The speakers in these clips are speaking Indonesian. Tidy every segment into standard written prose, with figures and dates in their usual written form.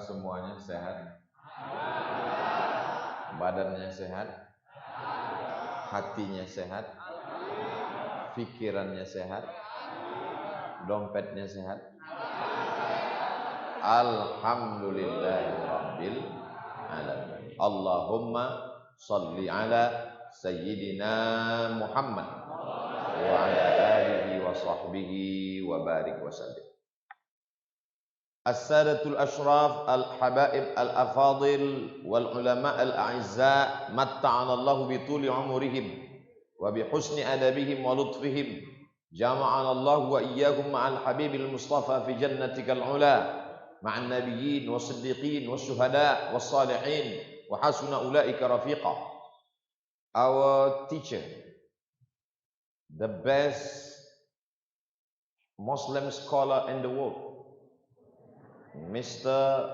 semuanya sehat? Badannya sehat? Hatinya sehat? Pikirannya sehat? Dompetnya sehat? Alhamdulillahirabbil alamin. Allahumma shalli ala sayyidina Muhammad wa ala alihi wa sahbihi wa barik wa sallim. As-sadatul ashraf al-habaib al-afadil wal ulama al-a'izza matta'ana Allah bi tuli umurihim wa bi husni adabihim wa lutfihim. Jama'ana Allah wa iyyakum ma'al habibil mustafa fi jannatikal ula ma'an nabiyyin was-siddiqin was-syuhada was-salihin wa hasuna ulaika rafiqa. Our teacher, the best Muslim scholar in the world, Mr.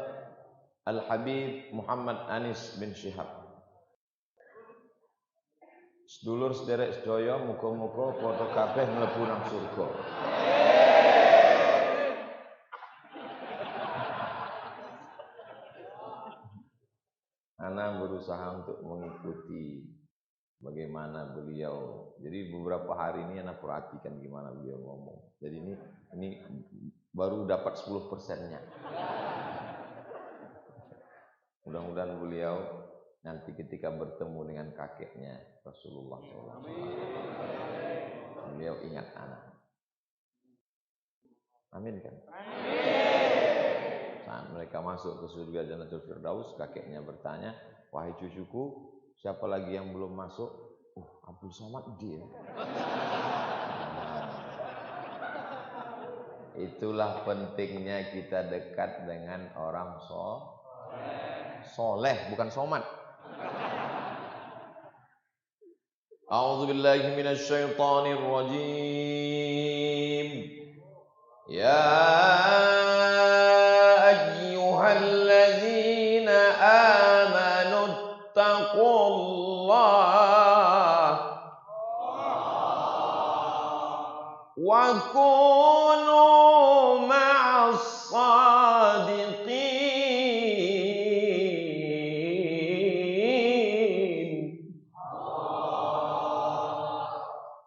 Al-Habib Muhammad Anis bin Syihab. Sedulur sederek sedaya, muga-muga padha kabeh mlebu nang surga. Ana berusaha untuk mengikuti bagaimana beliau. Jadi beberapa hari ini Ana perhatikan gimana beliau ngomong. Jadi ini baru dapat 10%-nya. Mudah-mudahan beliau nanti ketika bertemu dengan kakeknya Rasulullah SAW, beliau ingat anak. Amin kan? Saat mereka masuk ke surga Jannatul Firdaus, kakeknya bertanya, wahai cucuku, siapa lagi yang belum masuk? Abdul Somad dia. Itulah pentingnya kita dekat dengan orang soleh, bukan somad. A'udzu billahi minasy syaithanir rajim. Ya ayyuhalladzina amanu taqullaha wa kunu ma'as sadiqin.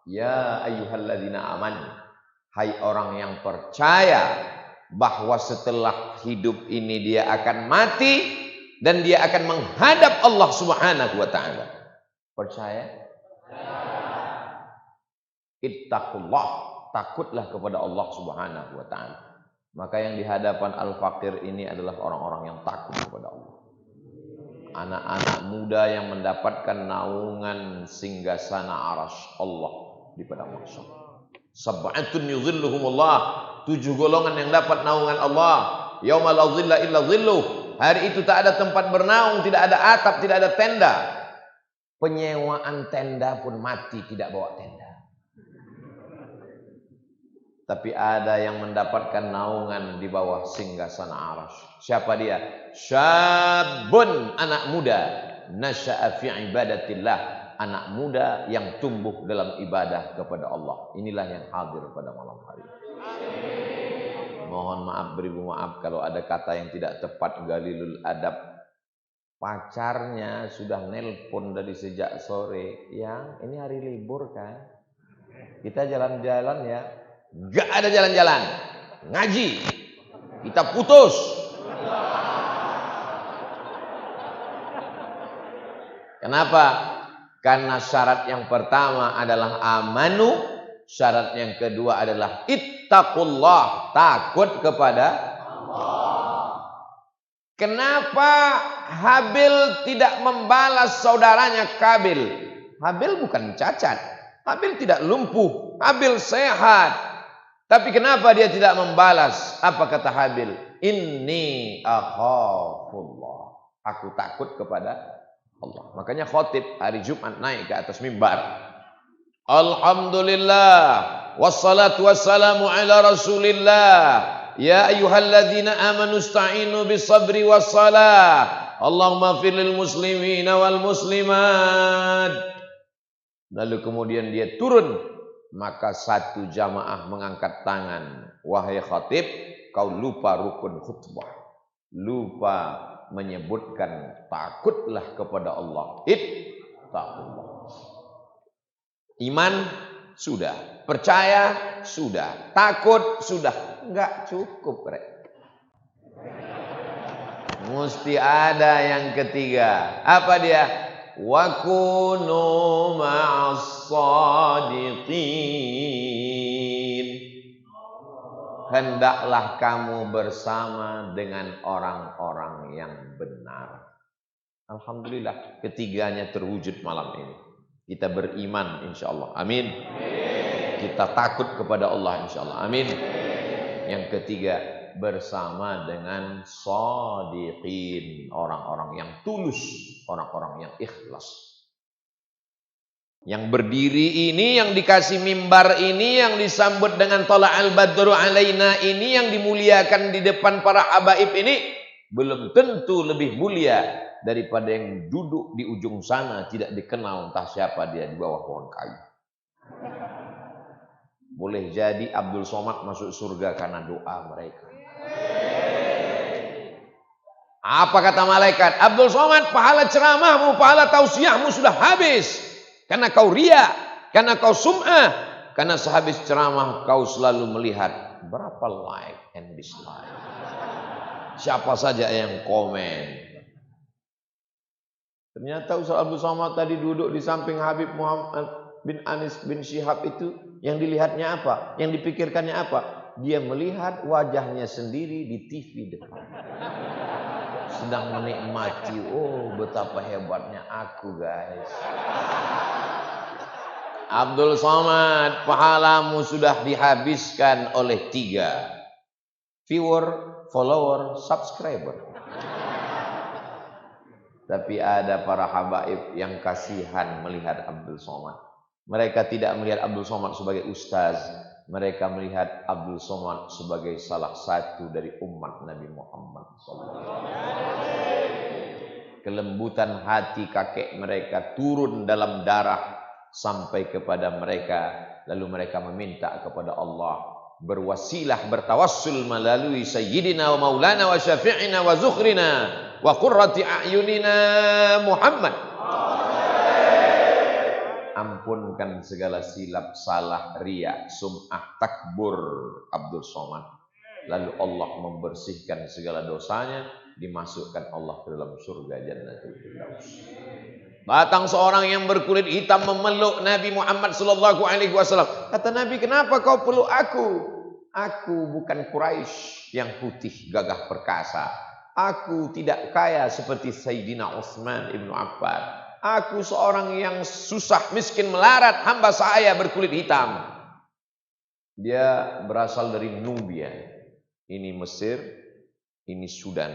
Ya ayyuhalladzina amanu, hai orang yang percaya bahwa setelah hidup ini dia akan mati dan dia akan menghadap Allah Subhanahu wa taala. Percaya? Ittaqullah, takutlah kepada Allah Subhanahu wa taala. Maka yang di hadapan al-faqir ini adalah orang-orang yang takut kepada Allah. Anak-anak muda yang mendapatkan naungan singgasana arasy Allah di padang mahsyar. Sab'atun yuzilluhumullah, 7 golongan yang dapat naungan Allah. Yauma la zilla illa zilluh, hari itu tak ada tempat bernaung, tidak ada atap, tidak ada tenda. Penyewaan tenda pun mati, tidak bawa tenda. Tapi ada yang mendapatkan naungan di bawah singgasana arasy. Siapa dia? Syabun, anak muda, nasya'a fi ibadatillah, anak muda yang tumbuh dalam ibadah kepada Allah. Inilah yang hadir pada malam hari. Mohon maaf, beribu maaf kalau ada kata yang tidak tepat, galilul adab. Pacarnya sudah nelpon dari sejak sore. Yang ini hari libur kan? Kita jalan-jalan ya. Gak ada jalan-jalan. Ngaji. Kita putus. Kenapa? Karena syarat yang pertama adalah amanu, syarat yang kedua adalah ittaqullah, takut kepada Allah. Kenapa Habil tidak membalas saudaranya Kabil? Habil bukan cacat, Habil tidak lumpuh, Habil sehat. Tapi kenapa dia tidak membalas? Apa kata Habil? Inni akhafullah, aku takut kepada Allah. Makanya khotib hari Jumat naik ke atas mimbar. Alhamdulillah wassalatu wassalamu ala Rasulillah. Ya ayyuhalladzina amanu ista'inu bisabri wassalah. Allahumma fir lil muslimina wal muslimat. Lalu kemudian dia turun. Maka satu jamaah mengangkat tangan. Wahai khatib, kau lupa rukun khutbah. lupa menyebutkan takutlah kepada Allah. Ittaqullah. Iman sudah, percaya sudah, takut sudah, enggak cukup, Rek. Mesti ada yang ketiga. Apa dia? Wa kunu ma'as shadiqin. Hendaklah kamu bersama dengan orang-orang yang benar. Alhamdulillah, ketiganya terwujud malam ini. Kita beriman insyaallah. Amin. Kita takut kepada Allah insyaallah. Amin. Yang ketiga, bersama dengan shadiqin, orang-orang yang tulus, orang-orang yang ikhlas. Yang berdiri ini, yang dikasih mimbar ini, yang disambut dengan tala'al badru alaina ini, yang dimuliakan di depan para habaib ini, belum tentu lebih mulia daripada yang duduk di ujung sana, tidak dikenal entah siapa dia di bawah pohon kayu. Boleh jadi Abdul Somad masuk surga karena doa mereka. Apa kata malaikat? Abdul Somad, pahala ceramahmu, pahala tausiahmu sudah habis. Karena kau riya, karena kau sum'ah, karena sehabis ceramah kau selalu melihat berapa like and dislike. Siapa saja yang komen. Ternyata Ustaz Abdul Somad tadi duduk di samping Habib Muhammad bin Anis bin Syihab itu, yang dilihatnya apa? Yang dipikirkannya apa? Dia melihat wajahnya sendiri di TV depan. Sedang menikmati, oh betapa hebatnya aku guys. Abdul Somad, pahalamu sudah dihabiskan oleh 3. Viewer, follower, subscriber. Tapi ada para habaib yang kasihan melihat Abdul Somad. Mereka tidak melihat Abdul Somad sebagai ustaz. Mereka melihat Abdul Somad sebagai salah satu dari umat Nabi Muhammad SAW. Kelembutan hati kakek mereka turun dalam darah sampai kepada mereka. Lalu mereka meminta kepada Allah, berwasilah, bertawassul melalui Sayyidina wa Maulana wa Syafi'ina wa Zukhrina wa Qurrati a'yunina Muhammad. Ampunkan segala silap, salah, riya, sum'ah, takbur Abdul Somad. Lalu Allah membersihkan segala dosanya, dimasukkan Allah ke dalam surga Jannatul Firdaus. Datang seorang yang berkulit hitam memeluk Nabi Muhammad sallallahu alaihi wasallam. Kata Nabi, "Kenapa kau peluk aku? Aku bukan Quraisy yang putih gagah perkasa. Aku tidak kaya seperti Sayyidina Utsman ibnu Affan. Aku seorang yang susah, miskin, melarat, hamba saya berkulit hitam." Dia berasal dari Nubia. Ini Mesir, ini Sudan.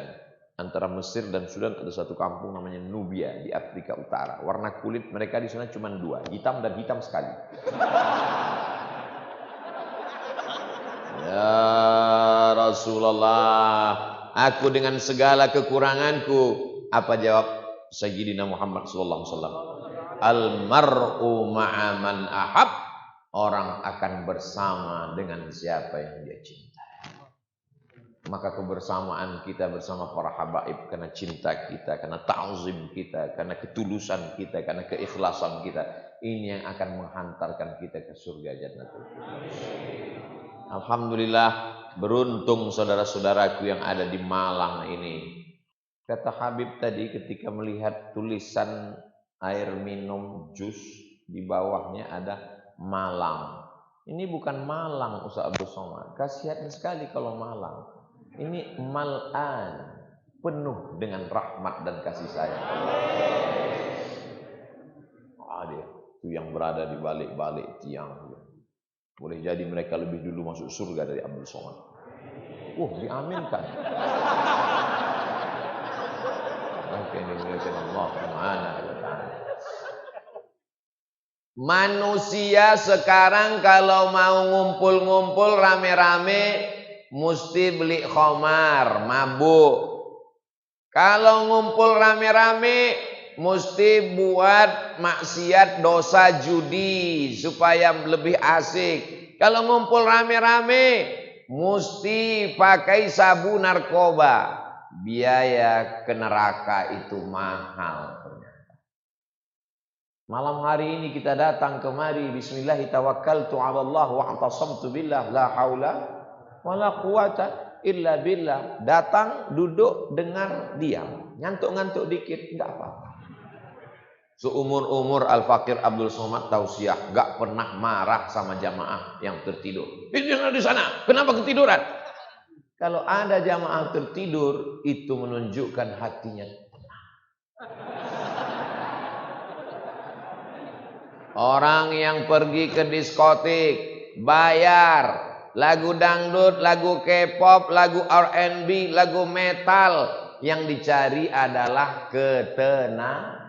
Antara Mesir dan Sudan ada satu kampung namanya Nubia di Afrika Utara. Warna kulit mereka di sana cuma 2, hitam dan hitam sekali. Ya Rasulullah, aku dengan segala kekuranganku, apa jawab Sayyidina Muhammad sallallahu alaihi wasallam? Al-mar'u ma'a man ahab. Orang akan bersama dengan siapa yang dia cintai. Maka kebersamaan kita bersama para habaib karena cinta kita, karena ta'zim kita, karena ketulusan kita, karena keikhlasan kita, ini yang akan menghantarkan kita ke surga Jannatul Firdaus. Alhamdulillah, beruntung saudara-saudaraku yang ada di Malang ini. Kata Habib tadi ketika melihat tulisan air minum jus di bawahnya ada Malang. Ini bukan Malang Ustaz Abdul Somad. Kasihan sekali kalau Malang. Ini Mal'an, penuh dengan rahmat dan kasih sayang. Dia itu yang berada di balik-balik tiang. Boleh jadi mereka lebih dulu masuk surga dari Abdul Somad. Diaminkan. Manusia sekarang kalau mau ngumpul-ngumpul rame-rame mesti beli khamar, mabuk. Kalau ngumpul rame-rame mesti buat maksiat dosa judi supaya lebih asik. Kalau ngumpul rame-rame mesti pakai sabu narkoba. biaya ke neraka itu mahal. Malam hari ini kita datang kemari, bismillahi tawakkaltu 'ala Allah wa i'tasamtu billah la haula wala quwata illa billah. Datang, duduk, dengar, diam. Ngantuk-ngantuk dikit enggak apa-apa. Seumur-umur Al-Fakir Abdul Somad tausiah, enggak pernah marah sama jamaah yang tertidur. Itu di sana, kenapa ketiduran? Kalau ada jamaah tertidur, itu menunjukkan hatinya tenang. Orang yang pergi ke diskotik, bayar, lagu dangdut, lagu K-pop, lagu R&B, lagu metal, yang dicari adalah ketenangan.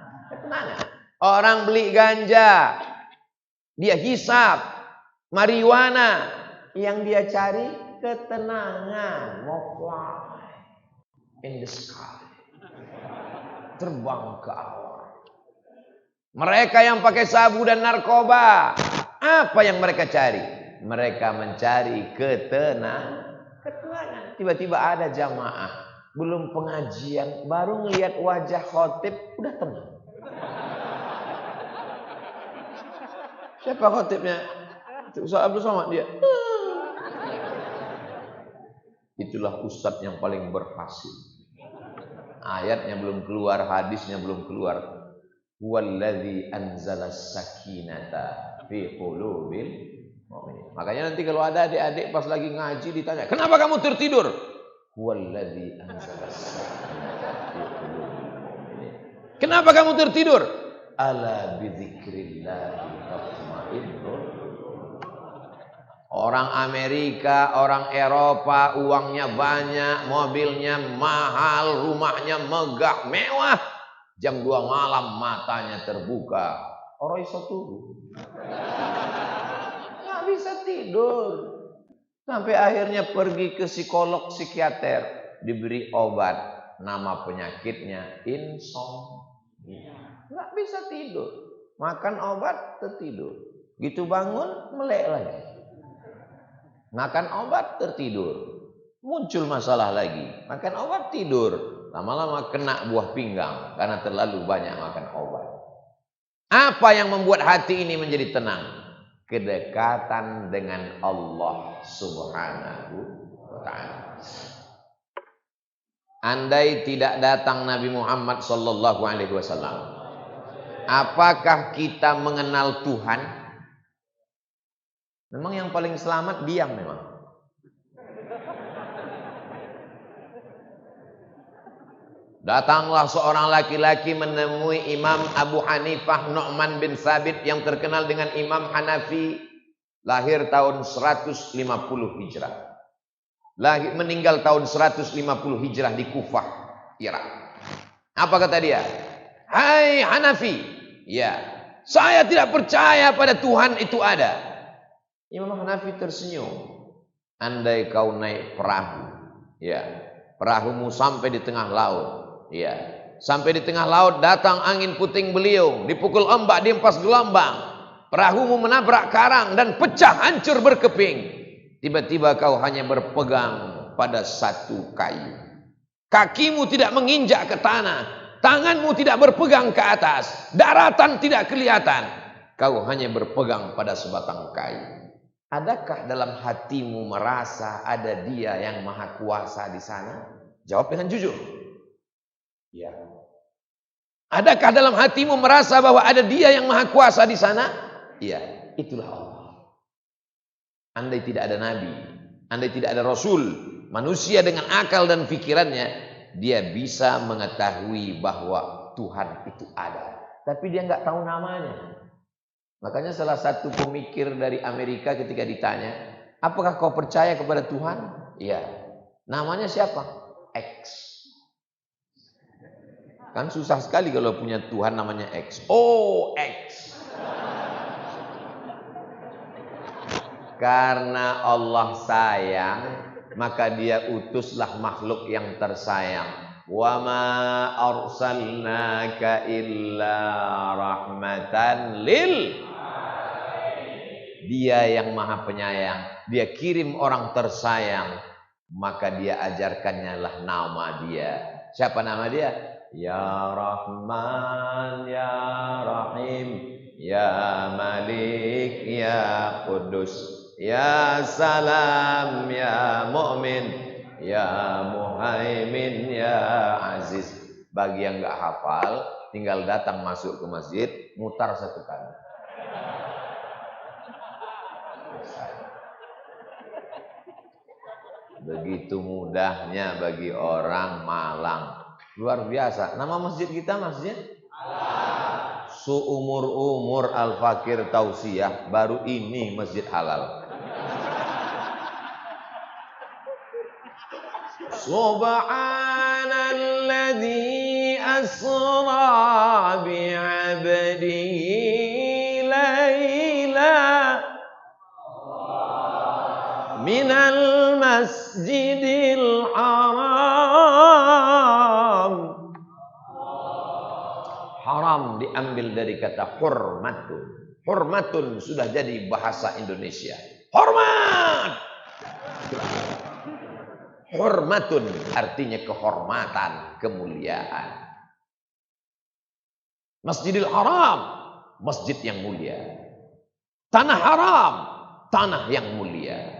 Orang beli ganja, dia hisap, marijuana, yang dia cari ketenangan. Mau fly in the sky, terbang ke awan. Mereka yang pakai sabu dan narkoba, apa yang mereka cari? Mereka mencari ketenangan. Tiba-tiba ada jamaah, belum pengajian, baru ngelihat wajah khotib, udah tenang. Siapa khotibnya? Ustaz Abdul Somad dia. Itulah ustadz yang paling berhasil. Ayatnya belum keluar, hadisnya belum keluar. Huwallazi anzalas sakinata fi qulubil mu'minin. Makanya nanti kalau ada adik-adik pas lagi ngaji ditanya, "Kenapa kamu tertidur?" Huwallazi anzalas sakinata fi qulubil mu'minin. Kenapa kamu tertidur? Ala bidzikrillahi tatma'innul. Orang Amerika, orang Eropa, uangnya banyak, mobilnya mahal, rumahnya megah, mewah. Jam 2 malam matanya terbuka. Orang iso turu. Nggak bisa tidur. Sampai akhirnya pergi ke psikolog, psikiater. Diberi obat. Nama penyakitnya insomnia. Nggak bisa tidur. Makan obat tertidur. Gitu bangun melek lagi. Makan obat tertidur. Muncul masalah lagi. Makan obat tidur. Lama-lama kena buah pinggang karena terlalu banyak makan obat. Apa yang membuat hati ini menjadi tenang? Kedekatan dengan Allah Subhanahu wa ta'ala. Andai tidak datang Nabi Muhammad sallallahu alaihi wasallam, apakah kita mengenal Tuhan? Memang yang paling selamat diam memang. Datanglah seorang laki-laki menemui Imam Abu Hanifah Nu'man bin Thabit yang terkenal dengan Imam Hanafi, lahir tahun 150 Hijrah. Meninggal tahun 150 Hijrah di Kufah, Irak. Apa kata dia? Hai Hanafi, ya, saya tidak percaya pada Tuhan itu ada. Imam Hanafi tersenyum. Andai kau naik perahu, ya, perahumu sampai di tengah laut. Ya, sampai di tengah laut datang angin puting beliung, dipukul ombak, dihempas gelombang, perahumu menabrak karang dan pecah hancur berkeping. Tiba-tiba kau hanya berpegang pada satu kayu. Kakimu tidak menginjak ke tanah, tanganmu tidak berpegang ke atas, daratan tidak kelihatan. Kau hanya berpegang pada sebatang kayu. Adakah dalam hatimu merasa ada Dia yang Maha Kuasa di sana? Jawab dengan jujur. Ya. Adakah dalam hatimu merasa bahwa ada Dia yang Maha Kuasa di sana? Iya, itulah Allah. Andai tidak ada nabi, andai tidak ada rasul, manusia dengan akal dan pikirannya, dia bisa mengetahui bahwa Tuhan itu ada, tapi dia nggak tahu namanya. Makanya salah satu pemikir dari Amerika ketika ditanya, apakah kau percaya kepada Tuhan? Iya. Namanya siapa? X. Kan susah sekali kalau punya Tuhan namanya X. Oh, X. Karena Allah sayang, maka Dia utuslah makhluk yang tersayang. Wa ma arsalnaka illa rahmatan lil. Dia yang Maha Penyayang. Dia kirim orang tersayang. maka dia ajarkannya lah nama dia. Siapa nama dia? Ya Rahman, Ya Rahim, Ya Malik, Ya Kudus, Ya Salam, Ya Mu'min, Ya Muhaimin, Ya Aziz. Bagi yang gak hafal, tinggal datang masuk ke masjid, mutar satu kali. Begitu mudahnya bagi orang Malang. Luar biasa. Nama masjid kita masjid halal. Seumur-umur Al-Fakir Tausiyah baru ini masjid halal. Subhanalladzi asra bi'abdihi laila minal masjidil haram. Haram diambil dari kata hurmatun. Hurmatun sudah jadi bahasa Indonesia. Hormat. Hurmatun artinya kehormatan, kemuliaan. Masjidil Haram, masjid yang mulia. Tanah haram, tanah yang mulia.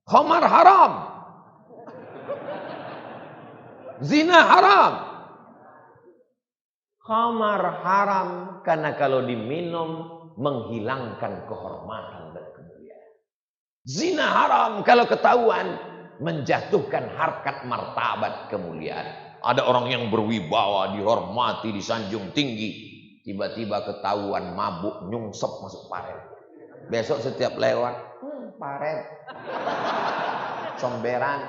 Khamar haram, zina haram. Khamar haram karena kalau diminum menghilangkan kehormatan dan kemuliaan. Zina haram kalau ketahuan menjatuhkan harkat martabat kemuliaan. Ada orang yang berwibawa, dihormati, disanjung tinggi, tiba-tiba ketahuan mabuk, nyungsep masuk paret. Besok setiap lewat, paret, comberan.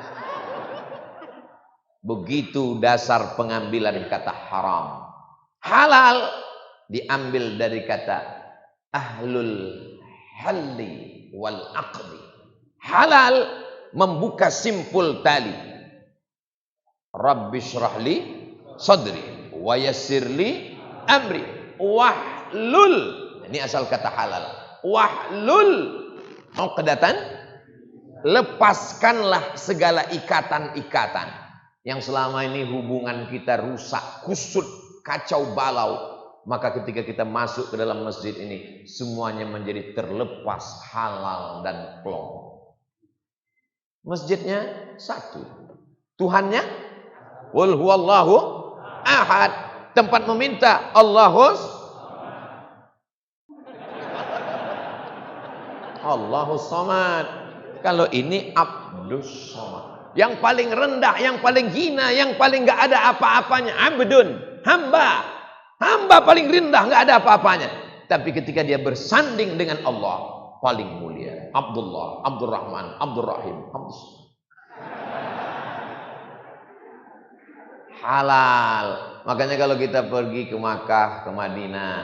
Begitu dasar pengambilan kata haram. Halal diambil dari kata ahlul halli wal aqdi. Halal membuka simpul tali. Rabbi syrahli sadri wa yassirli amri wahlul. Ini asal kata halal. Wahlul uqdatan, lepaskanlah segala ikatan-ikatan yang selama ini hubungan kita rusak, kusut, kacau balau. Maka ketika kita masuk ke dalam masjid ini, semuanya menjadi terlepas, halal dan plong. Masjidnya satu, Tuhannya wal huwallahu ahad. Tempat meminta Allahus samad. Kalau ini Abdus Samad, yang paling rendah, yang paling hina, yang paling gak ada apa-apanya. Abdun, hamba. Hamba paling rendah, gak ada apa-apanya. Tapi ketika dia bersanding dengan Allah, paling mulia. Abdullah, Abdurrahman, Abdurrahim, halal. Makanya kalau kita pergi ke Makkah, ke Madinah,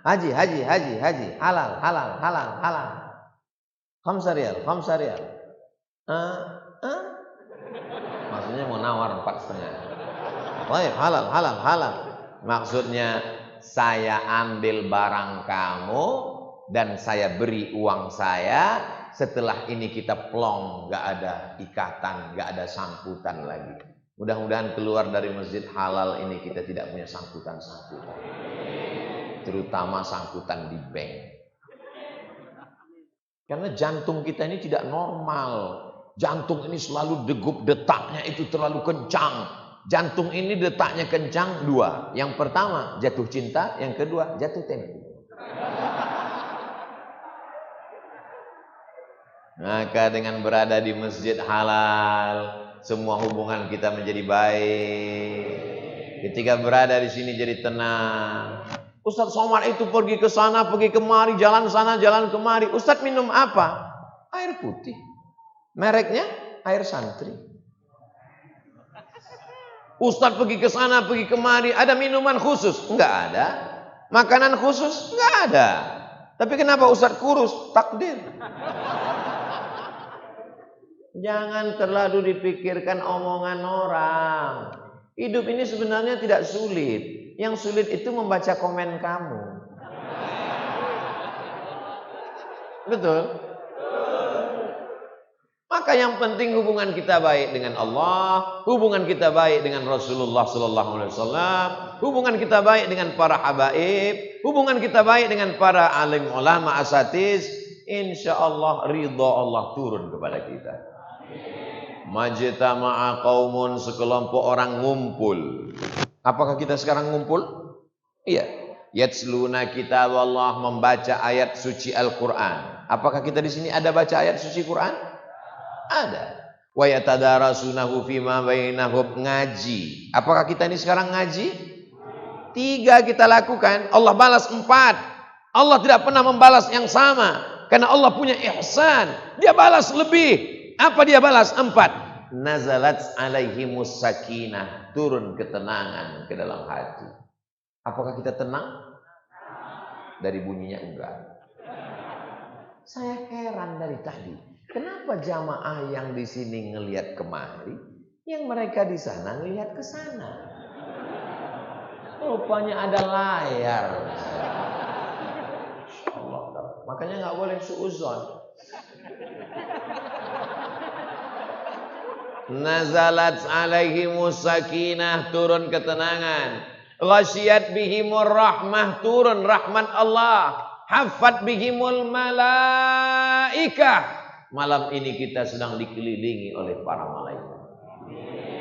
haji, halal. Khamsa riyal. Maksudnya mau nawar 4,5. Baik, halal. Maksudnya saya ambil barang kamu dan saya beri uang saya. Setelah ini kita plong, gak ada ikatan, gak ada sangkutan lagi. Mudah-mudahan keluar dari masjid halal ini kita tidak punya sangkutan-sangkutan. Terutama sangkutan di bank. Karena jantung kita ini tidak normal. Jantung ini selalu degup, detaknya itu terlalu kencang. Jantung ini detaknya kencang dua. Yang pertama jatuh cinta, yang kedua jatuh tempo. Maka dengan berada di masjid halal, semua hubungan kita menjadi baik. Ketika berada di sini jadi tenang. Ustadz Somad itu pergi ke sana, pergi kemari, jalan sana, jalan kemari. Ustadz minum apa? Air putih. Mereknya air santri. Ustadz pergi ke sana, pergi kemari. Ada minuman khusus? Enggak ada. Makanan khusus? Enggak ada. Tapi kenapa Ustadz kurus? Takdir. Jangan terlalu dipikirkan omongan orang. Hidup ini sebenarnya tidak sulit. Yang sulit itu membaca komen kamu. Betul? Maka Maka yang penting hubungan kita baik dengan Allah, hubungan kita baik dengan Rasulullah sallallahu alaihi wasallam, hubungan kita baik dengan para habaib, hubungan kita baik dengan para alim ulama asatiz, insyaallah ridha Allah turun kepada kita. Majtama'a qaumun, sekelompok orang ngumpul. Apakah kita sekarang ngumpul? Iya. Yatsluna kitab Allah, membaca ayat suci Al-Qur'an. Apakah kita di sini ada baca ayat suci Quran? Ada. Wa yatadarasunahu fima bainahum, ngaji. Apakah kita ini sekarang ngaji? 3 kita lakukan. Allah balas 4. Allah tidak pernah membalas yang sama. Karena Allah punya ihsan. Dia balas lebih. Apa dia balas? 4. Nazalat alaihimus sakinah, turun ketenangan ke dalam hati. Apakah kita tenang? Dari bunyinya enggak. Saya heran dari tadi. Kenapa jamaah yang di sini ngelihat kemari, yang mereka di sana ngelihat ke sana? Rupanya ada layar. Insyaallah. Makanya nggak boleh suudzon. Nazalat alaihimus sakinah, turun ketenangan. Ghasyiyat bihimur rahmah, turun rahmat Allah. Haffat bihimul malaikah. Malam ini kita sedang dikelilingi oleh para malaikat.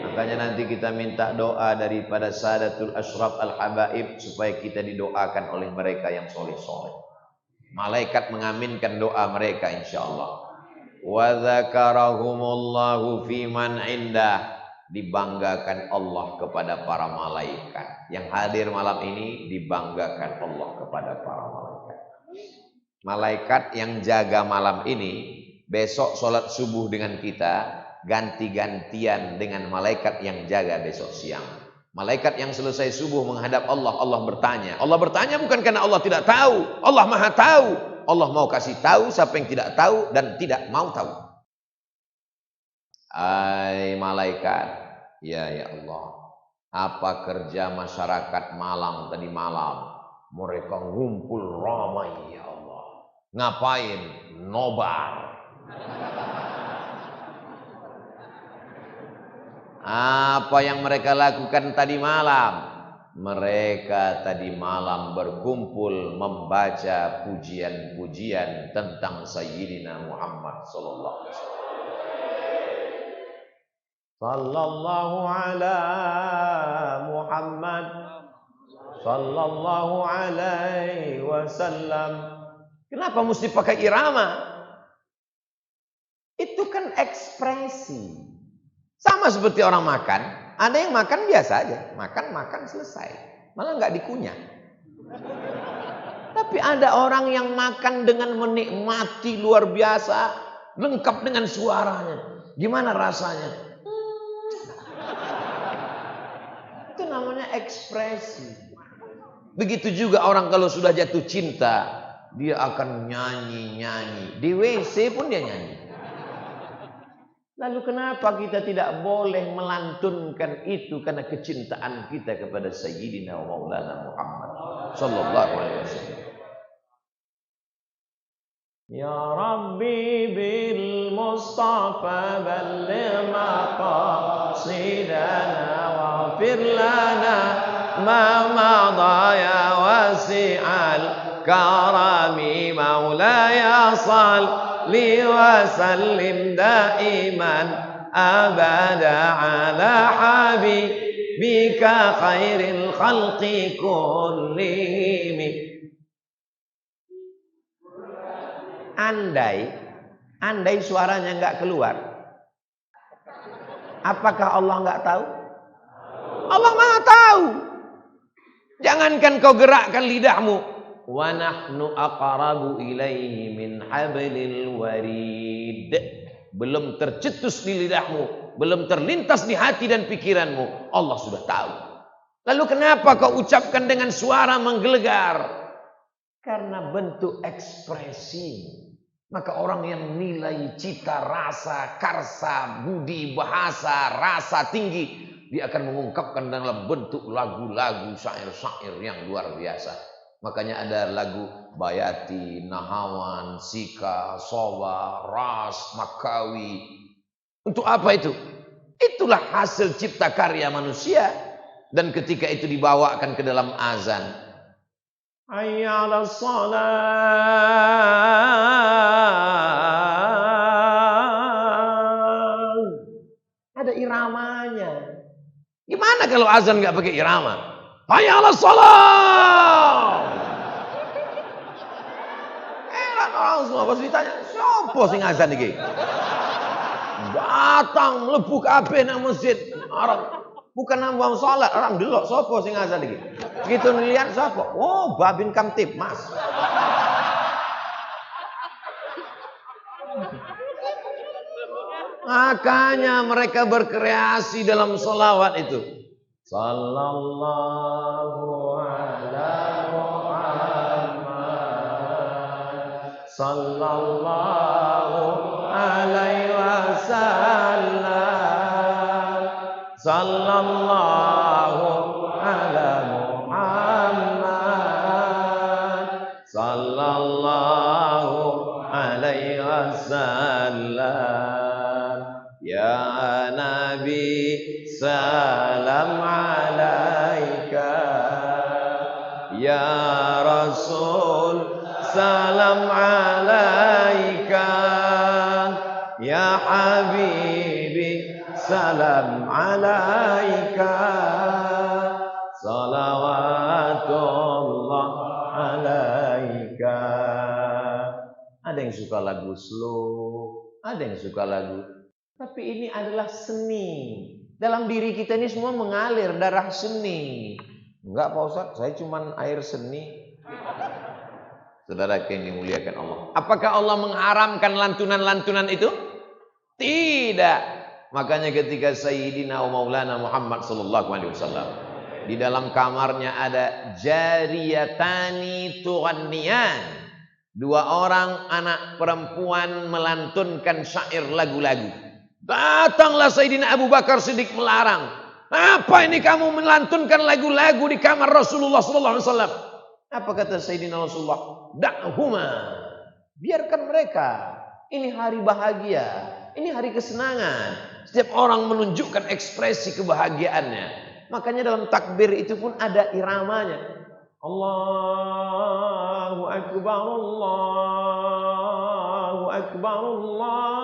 Makanya nanti kita minta doa daripada Sadatul Ashraf Al-Habaib supaya kita didoakan oleh mereka yang soleh-soleh. Malaikat mengaminkan doa mereka insyaallah. Wa dzakarahumullahu fiman indah, dibanggakan Allah kepada para malaikat. Yang hadir malam ini dibanggakan Allah kepada para malaikat. Malaikat yang jaga malam ini besok sholat subuh dengan kita, ganti-gantian dengan malaikat yang jaga besok siang. Malaikat yang selesai subuh menghadap Allah, Allah bertanya. Allah bertanya bukan karena Allah tidak tahu. Allah maha tahu. Allah mau kasih tahu siapa yang tidak tahu dan tidak mau tahu. Hai malaikat, ya Allah, apa kerja masyarakat Malang tadi malam? Mereka ngumpul ramai ya Allah. Ngapain? Nobar. Apa yang mereka lakukan tadi malam? Mereka tadi malam berkumpul membaca pujian-pujian tentang Sayyidina Muhammad sallallahu alaihi wasallam. Sallallahu ala Muhammad sallallahu alaihi wasallam. Kenapa mesti pakai irama? Itu kan ekspresi. Sama seperti orang makan. Ada yang makan biasa aja. Makan selesai. Malah nggak dikunyah. Tapi ada orang yang makan dengan menikmati luar biasa. Lengkap dengan suaranya. Gimana rasanya? Itu namanya ekspresi. Begitu juga orang kalau sudah jatuh cinta. Dia akan nyanyi-nyanyi. Di WC pun dia nyanyi. Lalu kenapa kita tidak boleh melantunkan itu karena kecintaan kita kepada Sayyidina wa Maulana Muhammad sallallahu alaihi wasallam. Ya Rabbi bil Mustafa balligh maqasidana waghfir lana ma madha ya wasi'al karami maulaya sal li wa sallim daiman abada ala habibika khairil khalqi kullihim. Andai suaranya enggak keluar, apakah Allah enggak tahu? Allah Maha tahu. Jangankan kau gerakkan lidahmu. Wa nahnu aqrabu ilaihi min hablil warid. Belum tercetus di lidahmu, belum terlintas di hati dan pikiranmu, Allah sudah tahu. Lalu kenapa kau ucapkan dengan suara menggelegar? Karena bentuk ekspresi. Maka orang yang nilai cita rasa, karsa, budi, bahasa, rasa tinggi, dia akan mengungkapkan dalam bentuk lagu-lagu, syair-syair yang luar biasa. Makanya ada lagu Bayati, Nahawan, Sika, Sowa, Ras, Makawi. Untuk apa itu? Itulah hasil cipta karya manusia. Dan ketika itu dibawakan ke dalam azan, hayya 'alas shalah, ada iramanya. Gimana kalau azan nggak pakai irama? Hayya 'alas shalah. Orang semua pasti ditanya, siapa sing azan iki? Datang mlebu kabeh nang masjid. Orang bukan nambah salat, orang delok sapa sing azan iki. Begitu lihat sapa? Oh, Babin Kamtib, Mas. Makanya mereka berkreasi dalam salawat itu. Sallallahu ala Muhammad, sallallahu alaihi wasallam, sallallahu ala Muhammad, sallallahu alaihi wasallam. Ya Nabi, salam alaika. Ya Rasul, salam alaika. Ya Habibi, salam alaika. Salawatullah alaika. Ada yang suka lagu slow, ada yang suka lagu. Tapi ini adalah seni. Dalam diri kita ini semua mengalir darah seni. Enggak Pak Ustaz, saya cuman air seni. Saudara yang dimuliakan Allah. Apakah Allah mengharamkan lantunan-lantunan itu? Tidak. Makanya ketika Sayyidina Maulana Muhammad sallallahu alaihi wasallam di dalam kamarnya ada jariyatani tughniyan. Dua orang anak perempuan melantunkan syair lagu-lagu. Datanglah Sayyidina Abu Bakar Siddiq melarang. Apa ini kamu melantunkan lagu-lagu di kamar Rasulullah sallallahu alaihi wasallam? Apa kata Sayyidina Rasulullah? Da'huma. Biarkan mereka. Ini hari bahagia. Ini hari kesenangan. Setiap orang menunjukkan ekspresi kebahagiaannya. Makanya dalam takbir itu pun ada iramanya. Allahu Akbar, Allahu Akbar, Allahu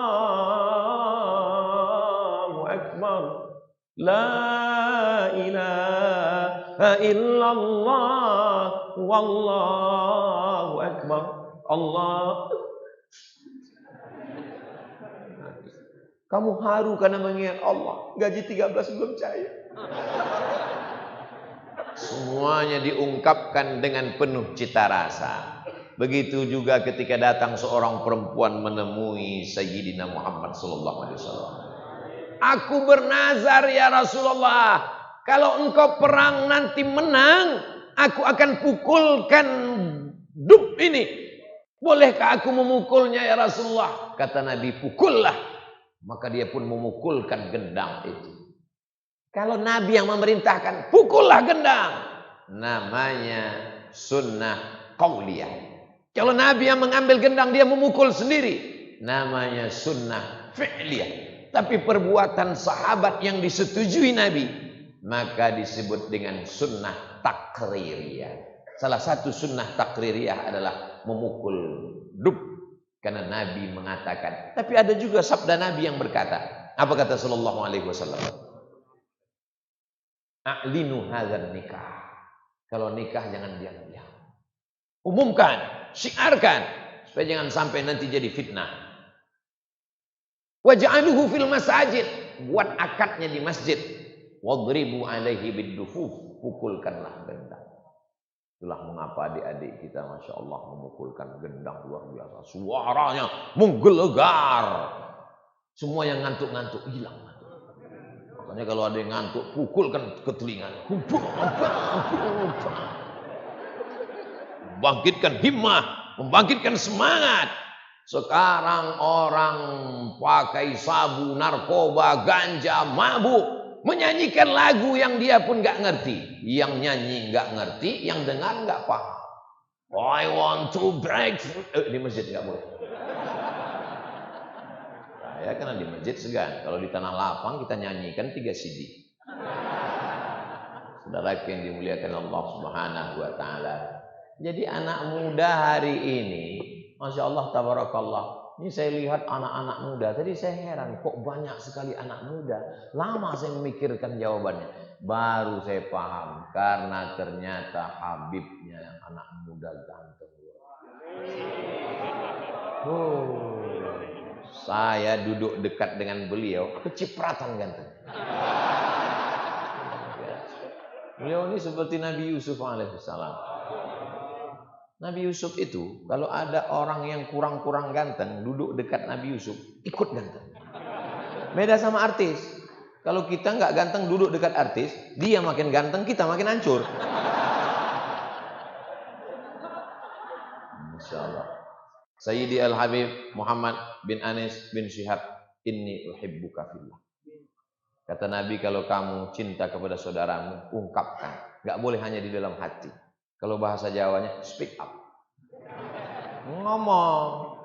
Akbar. La ilaha illallah, wallahu akbar. Allah. Kamu haru karena mengingat Allah. Gaji 13 belum cair. Semuanya diungkapkan dengan penuh cita rasa. Begitu juga ketika datang seorang perempuan menemui Sayyidina Muhammad sallallahu alaihi wasallam. Aku bernazar ya Rasulullah, kalau engkau perang nanti menang, aku akan pukulkan dub ini. Bolehkah aku memukulnya ya Rasulullah? Kata Nabi, pukullah. Maka dia pun memukulkan gendang itu. Kalau Nabi yang memerintahkan, pukullah gendang. Namanya sunnah qauliyah. Kalau Nabi yang mengambil gendang, dia memukul sendiri. Namanya sunnah fi'liyah. Tapi perbuatan sahabat yang disetujui Nabi, maka disebut dengan sunnah takririyah. Salah satu sunnah takririyah adalah memukul dub. Karena Nabi mengatakan. Tapi ada juga sabda Nabi yang berkata. Apa kata sallallahu alaihi wasallam? A'linu hadzal nikah. Kalau nikah jangan diam-diam. Umumkan, syiarkan. Supaya jangan sampai nanti jadi fitnah. Waj'aluhu fil masajid, buat akadnya di masjid. Wadribu alaihi bid-dufuf, pukulkanlah gendang. Itulah mengapa adik-adik kita Masya Allah memukulkan gendang luar biasa. Suaranya menggelegar. Semua yang ngantuk-ngantuk hilang. Makanya kalau ada yang ngantuk, pukulkan ke telinganya. Membangkitkan himmah, membangkitkan semangat. Sekarang orang pakai sabu, narkoba, ganja, mabuk, menyanyikan lagu yang dia pun gak ngerti. Yang nyanyi gak ngerti, yang dengar gak paham. I want to break free. Di masjid gak boleh. Ya karena di masjid segan. Kalau di tanah lapang kita nyanyikan 3 CD. Saudara yang dimuliakan Allah Subhanahu wa taala. Jadi anak muda hari ini, Masya Allah, tabarakallah. Ini saya lihat anak-anak muda. Tadi saya heran, kok banyak sekali anak muda. Lama saya memikirkan jawabannya. Baru saya paham, karena ternyata Habibnya anak muda ganteng. Saya duduk dekat dengan beliau, kecipratan ganteng. Beliau ini seperti Nabi Yusuf alaihissalam. Nabi Yusuf itu, kalau ada orang yang kurang-kurang ganteng, duduk dekat Nabi Yusuf, ikut ganteng. Beda sama artis. Kalau kita nggak ganteng duduk dekat artis, dia makin ganteng, kita makin hancur. Masya Allah. Sayyidi Al-Habib Muhammad bin Anis bin Syihab, inni uhibbuka fillah. Kata Nabi, kalau kamu cinta kepada saudaramu, ungkapkan. Nggak boleh hanya di dalam hati. Kalau bahasa Jawanya, speak up. Ngomong.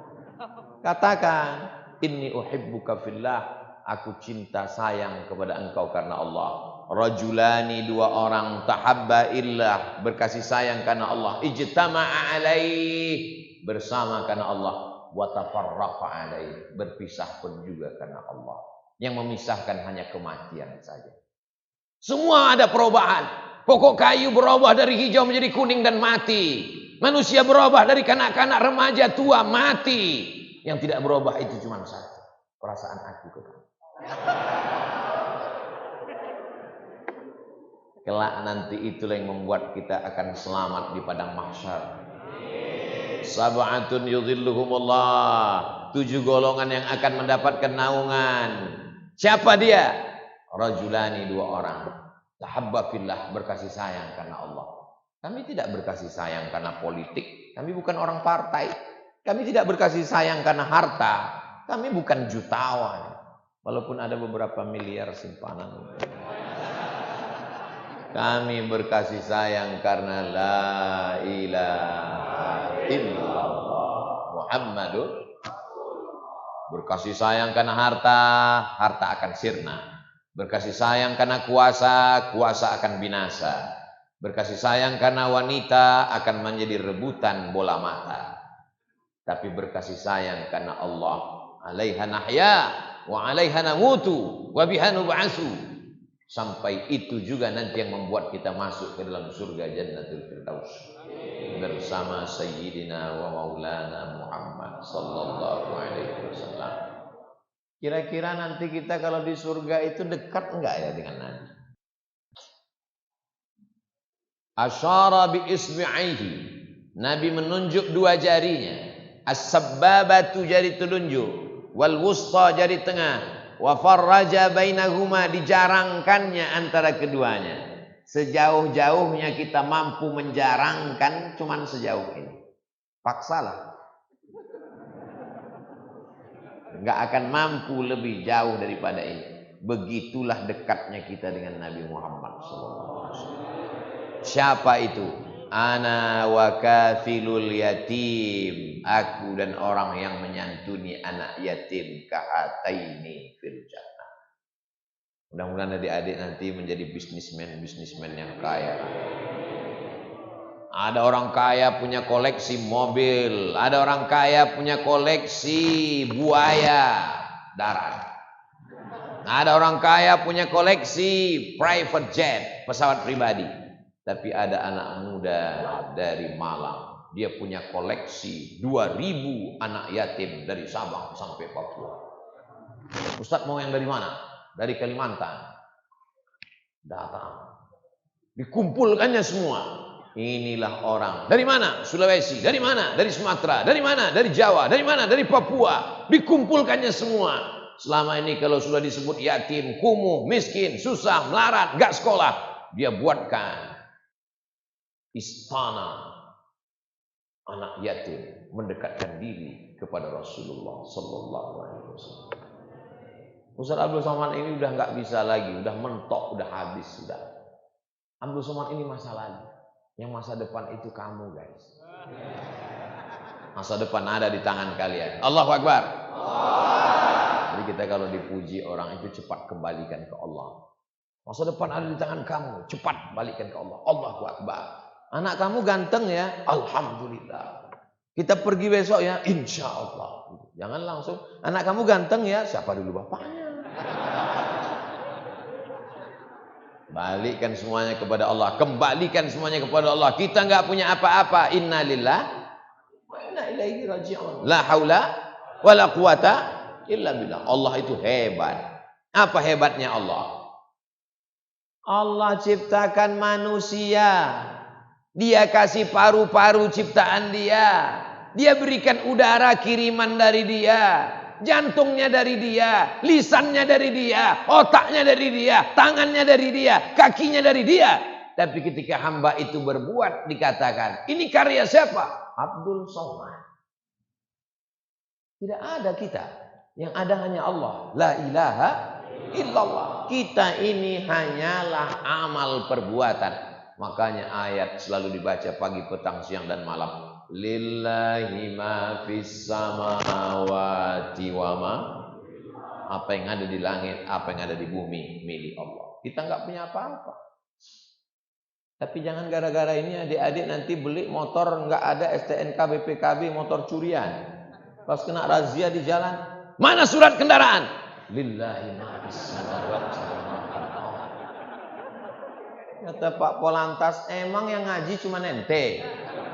Katakan, inni uhibbuka fillah. Aku cinta sayang kepada engkau karena Allah. Rajulani, 2 orang, tahabba illah, berkasih sayang karena Allah. Ijtama'a alaih, bersama karena Allah. Wa tafarraqa alaih, berpisah pun juga karena Allah. Yang memisahkan hanya kematian saja. Semua ada perubahan. Pokok kayu berubah dari hijau menjadi kuning dan mati. Manusia berubah dari kanak-kanak, remaja, tua, mati. Yang tidak berubah itu cuma satu. Perasaan aku ke kamu. Kelak nanti itulah yang membuat kita akan selamat di padang mahsyar. Sab'atun yudhilluhumullah. 7 golongan yang akan mendapatkan naungan. Siapa dia? Rajulani, 2 orang. Tahabba fillah, berkasih sayang karena Allah. Kami tidak berkasih sayang karena politik. Kami bukan orang partai. Kami tidak berkasih sayang karena harta. Kami bukan jutawan. Walaupun ada beberapa miliar simpanan. Kami berkasih sayang karena la ilaha illallah Muhammadur. Berkasih sayang karena harta, harta akan sirna. Berkasih sayang karena kuasa, kuasa akan binasa. Berkasih sayang karena wanita akan menjadi rebutan bola mata. Tapi berkasih sayang karena Allah, alaiha nahya wa alaiha namutu wa biha nub'atsu. Sampai itu juga nanti yang membuat kita masuk ke dalam surga Jannatul Firdaus bersama Sayyidina wa Maulana Muhammad sallallahu alaihi wasallam. Kira-kira nanti kita kalau di surga itu dekat enggak ya dengan Nabi? Asyara bi isbi'aihi. Nabi menunjuk 2 jarinya. As-sabbabatu, jari telunjuk, wal wusta, jari tengah, wa farraja bainahuma, dijarangkannya antara keduanya. Sejauh-jauhnya kita mampu menjarangkan cuman sejauh ini. Paksalah. Enggak akan mampu lebih jauh daripada ini. Begitulah dekatnya kita dengan Nabi Muhammad SAW. Siapa itu? Ana wa kafilul yatim. Aku dan orang yang menyantuni anak yatim. Kahataini fil jannah. Mudah-mudahan adik-adik nanti menjadi bisnismen yang kaya. Ada orang kaya punya koleksi mobil. Ada orang kaya punya koleksi buaya darat. Ada orang kaya punya koleksi private jet, pesawat pribadi. Tapi ada anak muda dari Malang. Dia punya koleksi 2000 anak yatim dari Sabang sampai Papua. Ustaz mau yang dari mana? Dari Kalimantan. Datang. Dikumpulkannya semua. Inilah orang. Dari mana? Sulawesi. Dari mana? Dari Sumatera. Dari mana? Dari Jawa. Dari mana? Dari Papua. Dikumpulkannya semua. Selama ini kalau sudah disebut yatim, kumuh, miskin, susah, melarat, gak sekolah, dia buatkan istana anak yatim, mendekatkan diri kepada Rasulullah sallallahu alaihi wasallam. Ustaz Abdul Somad ini udah nggak bisa lagi, udah mentok, udah habis sudah. Abdul Somad ini masa lalu. Yang masa depan itu kamu, guys. Masa depan ada di tangan kalian. Allahu Akbar. Jadi kita kalau dipuji orang itu cepat kembalikan ke Allah. Masa depan ada di tangan kamu, cepat balikan ke Allah. Allahu Akbar. Anak kamu ganteng ya, alhamdulillah. Kita pergi besok ya, insya Allah. Jangan langsung, anak kamu ganteng ya, siapa dulu bapaknya? Balikkan semuanya kepada Allah. Kembalikan semuanya kepada Allah. Kita nggak punya apa-apa. Inna lillah wa inna ilaihi raji'un. La haula wa la quwata illa billah. Allah itu hebat. Apa hebatnya Allah? Allah ciptakan manusia. Dia kasih paru-paru ciptaan dia. Dia berikan udara kiriman dari dia. Jantungnya dari dia, lisannya dari dia, otaknya dari dia, tangannya dari dia, kakinya dari dia. Tapi ketika hamba itu berbuat dikatakan, ini karya siapa? Abdul Somad. Tidak ada kita. Yang ada hanya Allah. La ilaha illallah. Kita ini hanyalah amal perbuatan. Makanya ayat selalu dibaca pagi, petang, siang, dan malam. Lillahi ma fis samawati wa ma, apa yang ada di langit, apa yang ada di bumi milik Allah. Kita nggak punya apa-apa. Tapi jangan gara-gara ini adik-adik nanti beli motor nggak ada STNK BPKB, motor curian. Pas kena razia di jalan, mana surat kendaraan? Lillahi ma fis samawati wa ma. Kata Pak Polantas, emang yang ngaji cuma ente?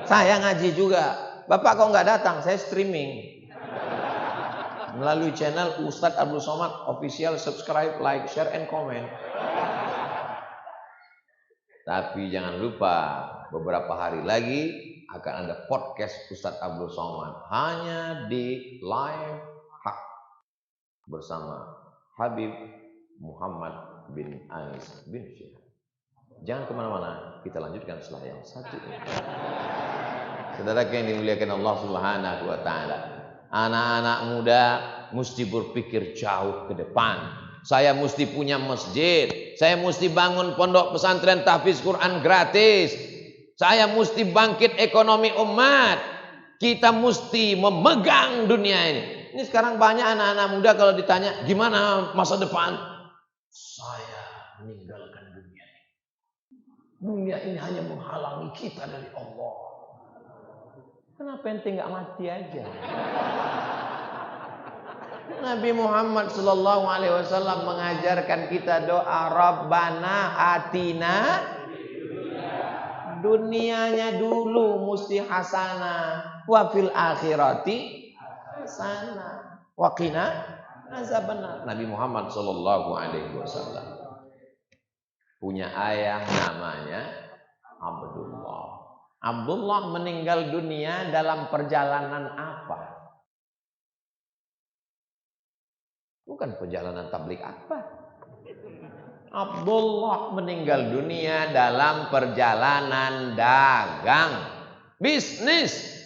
Saya ngaji juga. Bapak kok nggak datang? Saya streaming melalui channel Ustadz Abdul Somad Official. Subscribe, like, share, and comment. Tapi jangan lupa beberapa hari lagi akan ada podcast Ustadz Abdul Somad hanya di Live Hak bersama Habib Muhammad bin Ais bin Syihab. Jangan kemana-mana, kita lanjutkan setelah yang satu ini. Saudara yang dimuliakan Allah Subhanahu wa Ta'ala, anak-anak muda mesti berpikir jauh ke depan. Saya mesti punya masjid, saya mesti bangun pondok pesantren tahfiz Quran gratis, saya mesti bangkit ekonomi umat, kita mesti memegang dunia ini. Ini sekarang banyak anak-anak muda kalau ditanya gimana masa depan, saya meninggalkan dunia ini. Dunia ini hanya menghalangi kita dari Allah. Kenapa ente nggak mati aja? Nabi Muhammad sallallahu alaihi wasallam mengajarkan kita doa Rabbana atina, dunianya dulu mesti hasanah, wa fil akhirati hasanah, wa qina azabannar. Nabi Muhammad sallallahu alaihi wasallam punya ayah namanya Abdullah. Abdullah meninggal dunia dalam perjalanan apa? Bukan perjalanan tablik akbar. Abdullah meninggal dunia dalam perjalanan dagang, bisnis.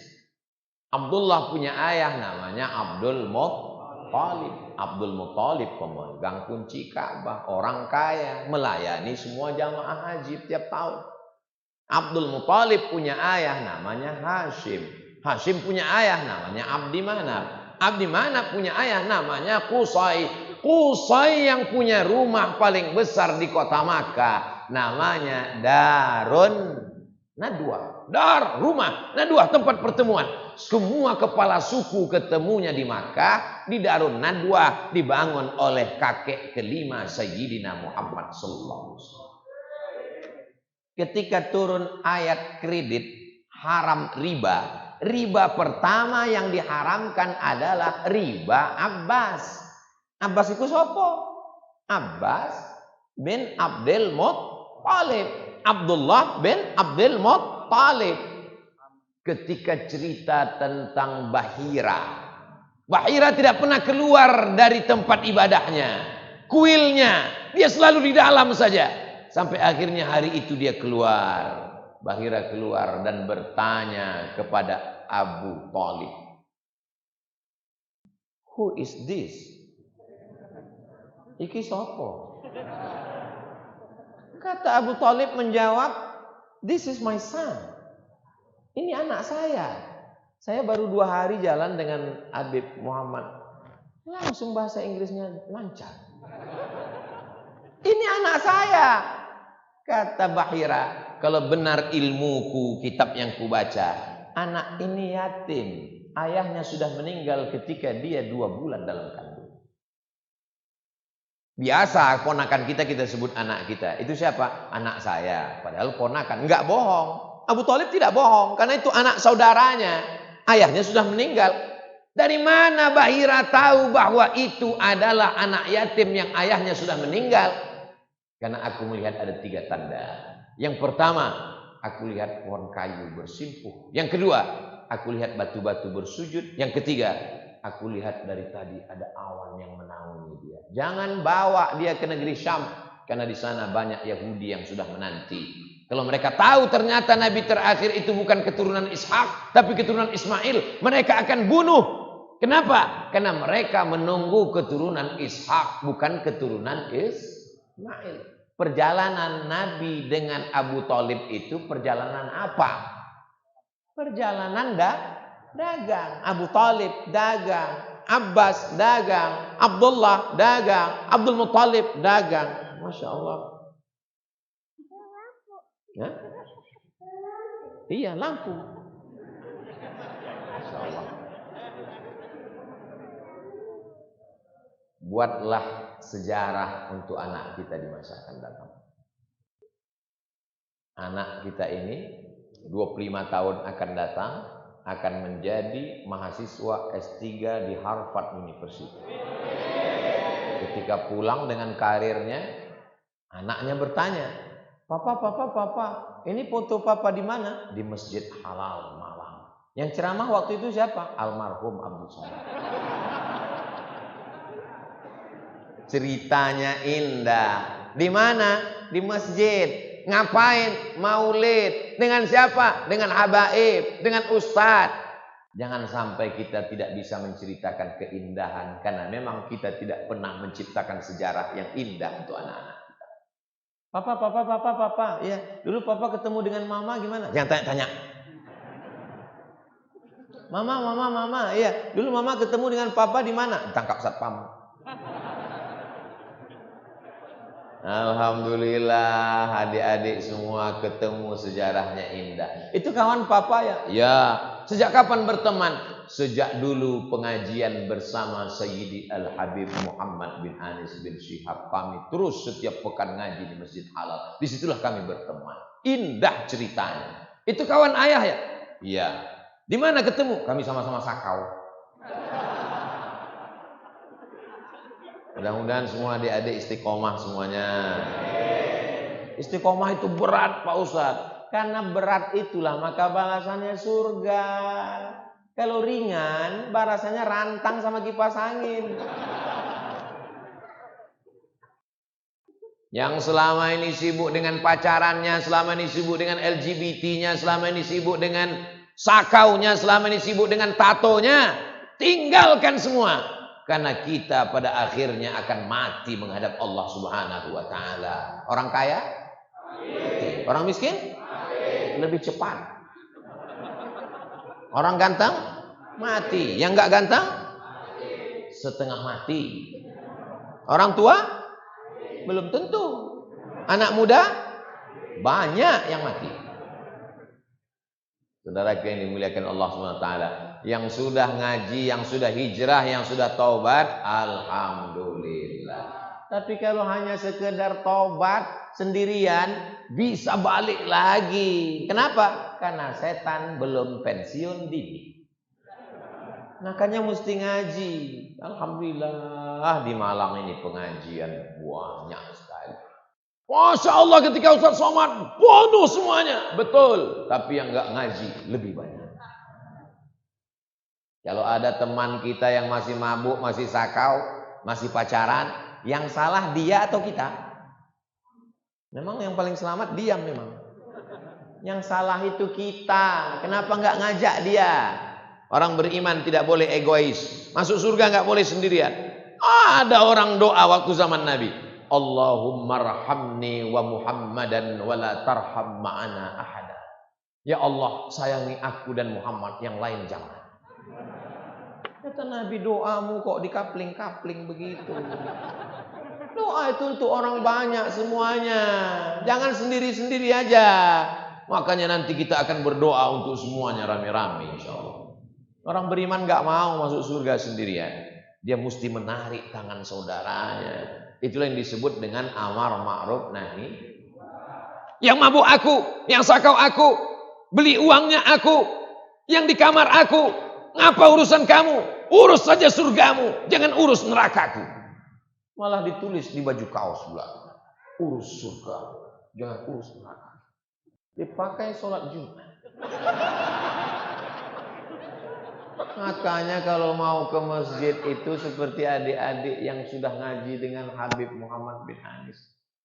Abdullah punya ayah namanya Abdul Muttalib. Abdul Muttalib pemegang kunci Ka'bah, orang kaya, melayani semua jamaah haji tiap tahun. Abdul Muttalib punya ayah namanya Hashim. Hashim punya ayah namanya Abdi Manaf. Abdi Manaf punya ayah namanya Qusay. Qusay yang punya rumah paling besar di kota Makkah namanya Darun Nadwa. Dar, rumah, Nadwa, tempat pertemuan. Semua kepala suku ketemunya di Makkah, di Darun Nadwa, dibangun oleh kakek kelima Sayyidina Muhammad sallallahu alaihi wasallam. Ketika turun ayat kredit haram riba, riba pertama yang diharamkan adalah riba Abbas. Abbas itu siapa? Abbas bin Abdul Muttalib. Abdullah bin Abdul Muttalib. Ketika cerita tentang Bahira, Bahira tidak pernah keluar dari tempat ibadahnya, kuilnya, dia selalu di dalam saja. Sampai akhirnya hari itu dia keluar. Bahira keluar dan bertanya kepada Abu Thalib, "Who is this?" Iki sopo? Kata Abu Thalib menjawab, "This is my son." Ini anak saya. Saya baru 2 hari jalan dengan Habib Muhammad Langsung bahasa Inggrisnya lancar. Ini anak saya. Kata Bahira, kalau benar ilmuku, kitab yang kubaca, anak ini yatim. Ayahnya sudah meninggal ketika dia 2 bulan dalam kandung. Biasa ponakan kita sebut anak kita. Itu siapa? Anak saya. Padahal ponakan. Enggak bohong. Abu Thalib tidak bohong. Karena itu anak saudaranya. Ayahnya sudah meninggal. Dari mana Bahira tahu bahwa itu adalah anak yatim yang ayahnya sudah meninggal? Karena aku melihat ada 3 tanda. Yang pertama, aku lihat pohon kayu bersimpuh. Yang kedua, aku lihat batu-batu bersujud. Yang ketiga, aku lihat dari tadi ada awan yang menaungi dia. Jangan bawa dia ke negeri Syam, karena di sana banyak Yahudi yang sudah menanti. Kalau mereka tahu ternyata Nabi terakhir itu bukan keturunan Ishak, tapi keturunan Ismail, mereka akan bunuh. Kenapa? Karena mereka menunggu keturunan Ishak, bukan keturunan Ismail. Perjalanan Nabi dengan Abu Thalib itu perjalanan apa? Perjalanan dagang. Abu Thalib dagang, Abbas dagang, Abdullah dagang, Abdul Muthalib dagang. Masya Allah. Ya? Iya, lampu. Masya Allah. Buatlah sejarah untuk anak kita di masa akan datang. Anak kita ini 25 tahun akan datang, akan menjadi mahasiswa S3 di Harvard University. Ketika pulang dengan karirnya, anaknya bertanya, Papa, ini foto papa di mana? Di Masjid Halal Malang. Yang ceramah waktu itu siapa? Almarhum Abdul Somad. Ceritanya indah. Di mana? Di masjid. Ngapain? Maulid. Dengan siapa? Dengan habaib, dengan ustadz. Jangan sampai kita tidak bisa menceritakan keindahan, karena memang kita tidak pernah menciptakan sejarah yang indah untuk anak-anak kita. Papa. Ya, dulu papa ketemu dengan mama gimana? Jangan tanya-tanya. Mama. Iya, dulu mama ketemu dengan papa di mana? Ditangkap satpam. Alhamdulillah adik-adik semua ketemu sejarahnya indah. Itu kawan papa ya? Ya. Sejak kapan berteman? Sejak dulu pengajian bersama Sayyidi Al-Habib Muhammad bin Anis bin Syihab. Kami terus setiap pekan ngaji di Masjid Halal. Disitulah kami berteman. Indah ceritanya. Itu kawan ayah ya? Iya. Di mana ketemu? Kami sama-sama sakau. Mudah-mudahan semua adik-adik istiqomah semuanya. Istiqomah itu berat Pak Ustadz. Karena berat itulah maka balasannya surga. Kalau ringan balasannya rantang sama kipas angin. Yang selama ini sibuk dengan pacarannya, selama ini sibuk dengan LGBT-nya, selama ini sibuk dengan sakaunya, selama ini sibuk dengan tatonya, tinggalkan semua. Karena kita pada akhirnya akan mati menghadap Allah Subhanahu wa taala. Orang kaya? Mati. Orang miskin? Mati. Lebih cepat. Orang ganteng? Mati. Yang enggak ganteng? Mati. Setengah mati. Orang tua? Belum tentu. Anak muda? Banyak yang mati. Saudara yang dimuliakan Allah SWT, yang sudah ngaji, yang sudah hijrah, yang sudah taubat, alhamdulillah. Tapi kalau hanya sekedar taubat sendirian, bisa balik lagi. Kenapa? Karena setan belum pensiun dini. Makanya mesti ngaji. Alhamdulillah di Malang ini pengajian banyak sekali. Masya Allah ketika Ustaz Somad penuh semuanya. Betul. Tapi yang gak ngaji lebih banyak. Kalau ada teman kita yang masih mabuk, masih sakau, masih pacaran, yang salah dia atau kita? Memang yang paling selamat diam memang. Yang salah itu kita. Kenapa gak ngajak dia? Orang beriman tidak boleh egois. Masuk surga gak boleh sendirian. Ada orang doa waktu zaman Nabi. Allahumma rahamni wa Muhammadan wa la tarham ma'ana ahada. Ya Allah, sayangi aku dan Muhammad, yang lain jangan. Kata Nabi, doamu kok dikapling-kapling begitu. Doa itu untuk orang banyak semuanya. Jangan sendiri-sendiri aja. Makanya nanti kita akan berdoa untuk semuanya rame-rame insyaallah. Orang beriman gak mau masuk surga sendirian. Dia mesti menarik tangan saudaranya. Itulah yang disebut dengan amar ma'ruf nahi. Yang mabuk aku, yang sakau aku, beli uangnya aku, yang di kamar aku. Ngapa urusan kamu? Urus saja surgamu, jangan urus nerakaku. Malah ditulis di baju kaos belakang. Urus surga, jangan urus neraka. Dipakai sholat Jumat. Makanya kalau mau ke masjid itu seperti adik-adik yang sudah ngaji dengan Habib Muhammad bin Anis.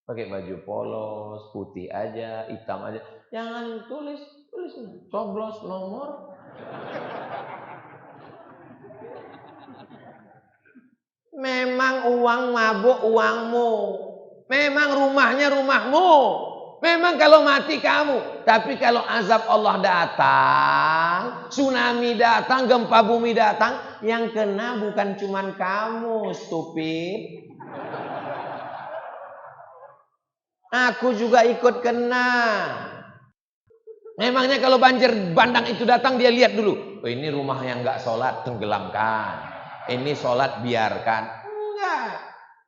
Pakai baju polos, putih aja, hitam aja. Jangan tulis coblos nomor. Memang uang mabuk uangmu. Memang rumahnya rumahmu. Memang kalau mati kamu. Tapi kalau azab Allah datang, tsunami datang, gempa bumi datang, yang kena bukan cuman kamu, stupid. Aku juga ikut kena. Memangnya kalau banjir bandang itu datang, dia lihat dulu. Oh, ini rumah yang gak sholat, tenggelamkan. Ini sholat biarkan. Enggak.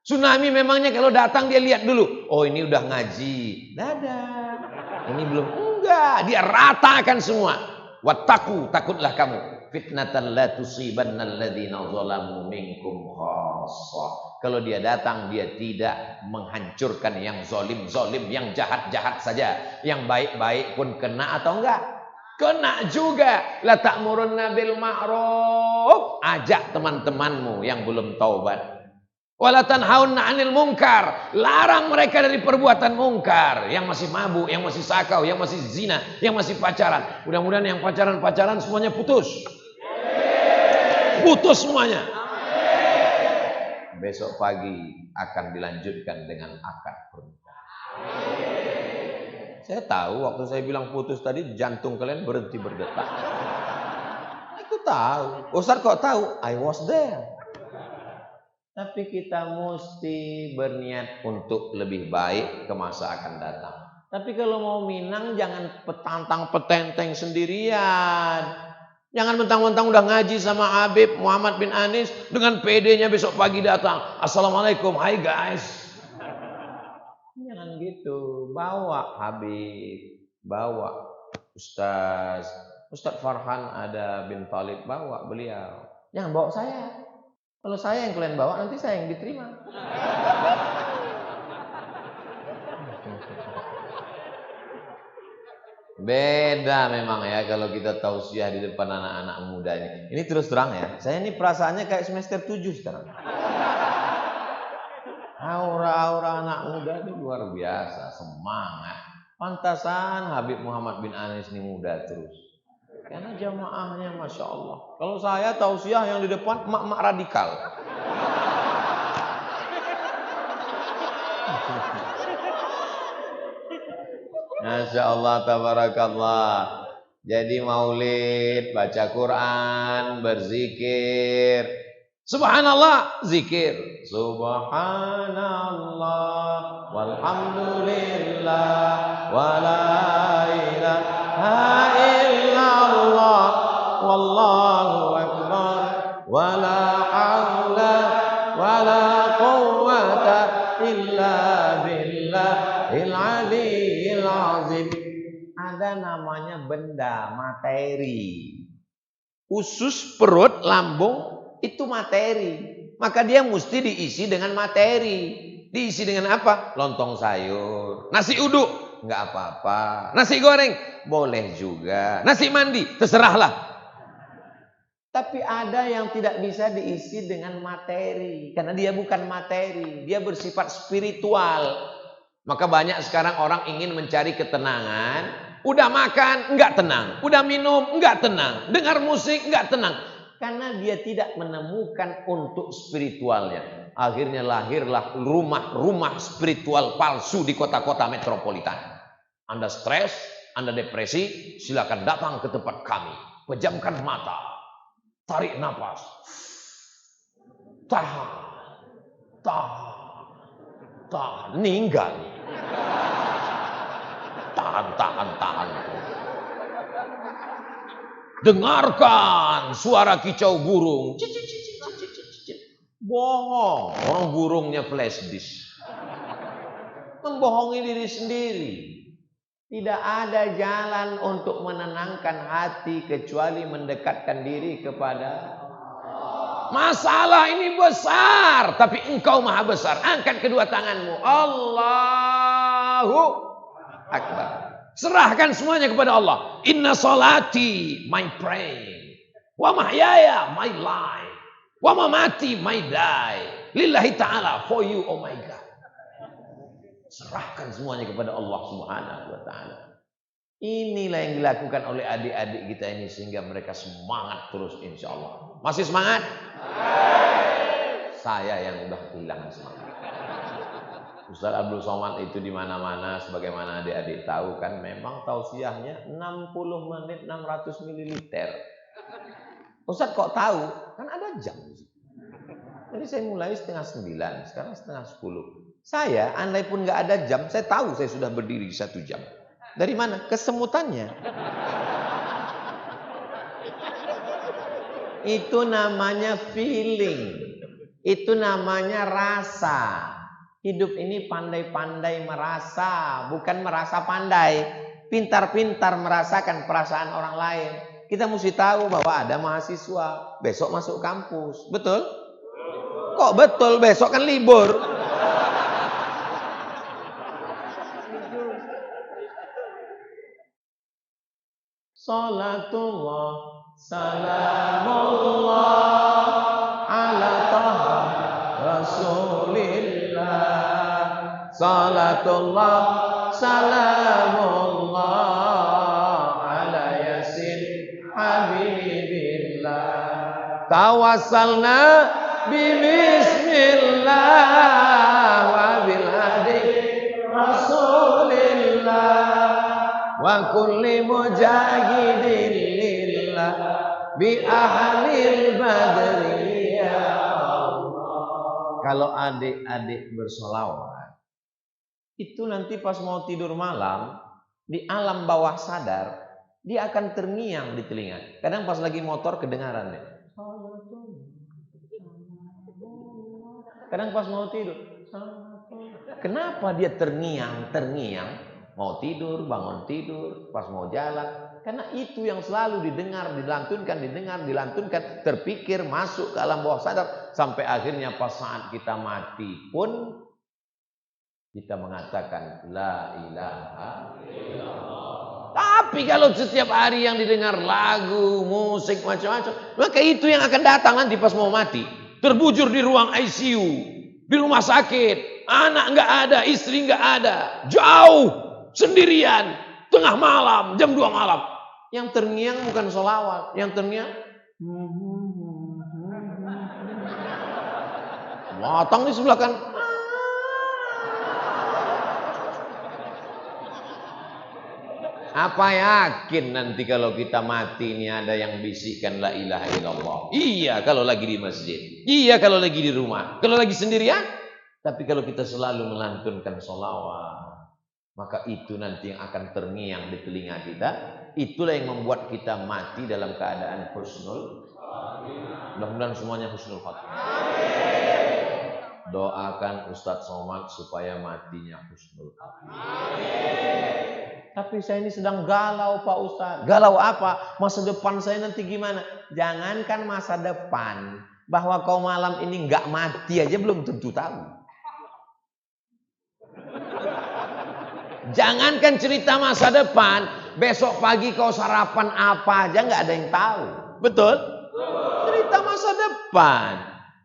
Tsunami memangnya kalau datang dia lihat dulu. Oh, ini udah ngaji. Dadah. Ini belum. Enggak. Dia ratakan semua. Wattaqu, takutlah kamu. Fitnatan la tusibannal ladzina zalamu minkum khassah. Kalau dia datang, dia tidak menghancurkan yang zolim-zolim, yang jahat-jahat saja. Yang baik-baik pun kena atau enggak? Kena juga. La ta'murunna bil ma'ruf. Ajak teman-temanmu yang belum taubat. Wala tanhauna 'anil munkar. Larang mereka dari perbuatan mungkar. Yang masih mabuk, yang masih sakau, yang masih zina, yang masih pacaran. Mudah-mudahan yang pacaran-pacaran semuanya putus. Putus semuanya. Besok pagi akan dilanjutkan dengan akad pernikahan. Saya tahu waktu saya bilang putus tadi jantung kalian berhenti berdetak. Aku tahu. Ustaz kok tahu? I was there. Tapi kita mesti berniat untuk lebih baik ke masa akan datang. Tapi kalau mau minang jangan petantang petenteng sendirian. Jangan mentang-mentang udah ngaji sama Habib Muhammad bin Anis dengan PD-nya besok pagi datang. Assalamualaikum, hai guys. Jangan gitu. Bawa Habib, bawa Ustaz Farhan ada bin Talib, bawa beliau. Jangan bawa saya. Kalau saya yang kalian bawa, nanti saya yang diterima. Beda memang ya kalau kita tausiah di depan anak-anak muda ini. Ini terus terang ya, saya ini perasaannya kayak semester 7 sekarang. Aura-aura anak muda ini luar biasa, semangat. Pantasan Habib Muhammad bin Anis ini muda terus. Karena jamaahnya Masya Allah. Kalau saya tausiah yang di depan emak-emak radikal. Masya Allah, tabarakallah. Jadi maulid, baca Quran, berzikir. Subhanallah, zikir. Subhanallah, walhamdulillah, wala ilaha illallah, wallahu akbar, wala hawla, wala quwwata illa billahil aliyyil azim. Ada namanya benda, materi. Usus, perut, lambung itu materi. Maka dia mesti diisi dengan materi. Diisi dengan apa? Lontong sayur. Nasi uduk, enggak apa-apa. Nasi goreng, boleh juga. Nasi mandi, terserahlah. Tapi ada yang tidak bisa diisi dengan materi. Karena dia bukan materi. Dia bersifat spiritual. Maka banyak sekarang orang ingin mencari ketenangan. Udah makan, enggak tenang. Udah minum, enggak tenang. Dengar musik, enggak tenang. Karena dia tidak menemukan untuk spiritualnya. Akhirnya lahirlah rumah-rumah spiritual palsu di kota-kota metropolitan. Anda stres, Anda depresi, silakan datang ke tempat kami. Pejamkan mata, tarik nafas. tahan, meninggal. Tahan. Dengarkan suara kicau burung. Bohong, orang burungnya flash disk. Membohongi diri sendiri. Tidak ada jalan untuk menenangkan hati kecuali mendekatkan diri kepada masalah ini besar, tapi engkau maha besar. Angkat kedua tanganmu. Allahu Akbar. Serahkan semuanya kepada Allah. Inna salati, my praying. Wa mahyaya, my life. Wa mamati, my die. Lillahi ta'ala, for you, oh my God. Serahkan semuanya kepada Allah Subhanahu wa ta'ala. Inilah yang dilakukan oleh adik-adik kita ini sehingga mereka semangat terus insya Allah. Masih semangat? Saya yang udah kehilangan semangat. Ustaz Abdul Somad itu di mana-mana, sebagaimana adik-adik tahu kan, memang tausiahnya 60 menit 600 ml. Ustaz kok tahu? Kan ada jam. Jadi saya mulai 8:30, sekarang 8:30. Saya, andai pun nggak ada jam, saya tahu saya sudah berdiri 1 jam. Dari mana? Kesemutannya. Itu namanya feeling. Itu namanya rasa. Hidup ini pandai-pandai merasa, bukan merasa pandai. Pintar-pintar merasakan perasaan orang lain. Kita mesti tahu bahwa ada mahasiswa besok masuk kampus. Betul? Kok betul? Besok kan libur. Salatullah, salamullah ala taha rasulillah. Salatullah, salamullah ala yasin habibillah. Tawassalna bismillah wa bil hadi rasulillah. Wa kulli mujahidin lillah bi ahlil badri ya Allah. Kalau adik-adik bersolawat itu nanti pas mau tidur malam di alam bawah sadar dia akan terngiang di telinga. Kadang pas lagi motor kedengaran deh. Kadang pas mau tidur. Kenapa dia terngiang? Mau tidur, bangun tidur, pas mau jalan. Karena itu yang selalu didengar, dilantunkan, terpikir, masuk ke alam bawah sadar. Sampai akhirnya pas saat kita mati pun, kita mengatakan, La ilaha illallah. Tapi kalau setiap hari yang didengar lagu, musik, macam-macam, maka itu yang akan datang nanti pas mau mati. Terbujur di ruang ICU, di rumah sakit, anak nggak ada, istri nggak ada, jauh. Sendirian, tengah malam, jam 2 malam. Yang terngiang bukan sholawat, yang terngiang matang di sebelah kan. Apa yakin nanti kalau kita mati ini ada yang bisikkan la ilaha illallah? Iya kalau lagi di masjid, iya kalau lagi di rumah, kalau lagi sendirian. Tapi kalau kita selalu melantunkan sholawat, maka itu nanti yang akan terngiang di telinga kita. Itulah yang membuat kita mati dalam keadaan husnul. Mudah-mudahan semuanya husnul khatimah. Doakan Ustadz Somad supaya matinya husnul khatimah. Tapi saya ini sedang galau Pak Ustadz. Galau apa? Masa depan saya nanti gimana? Jangankan masa depan, bahwa kau malam ini nggak mati aja belum tentu tahu. Jangankan cerita masa depan, besok pagi kau sarapan apa aja nggak ada yang tahu. Betul? Cerita masa depan.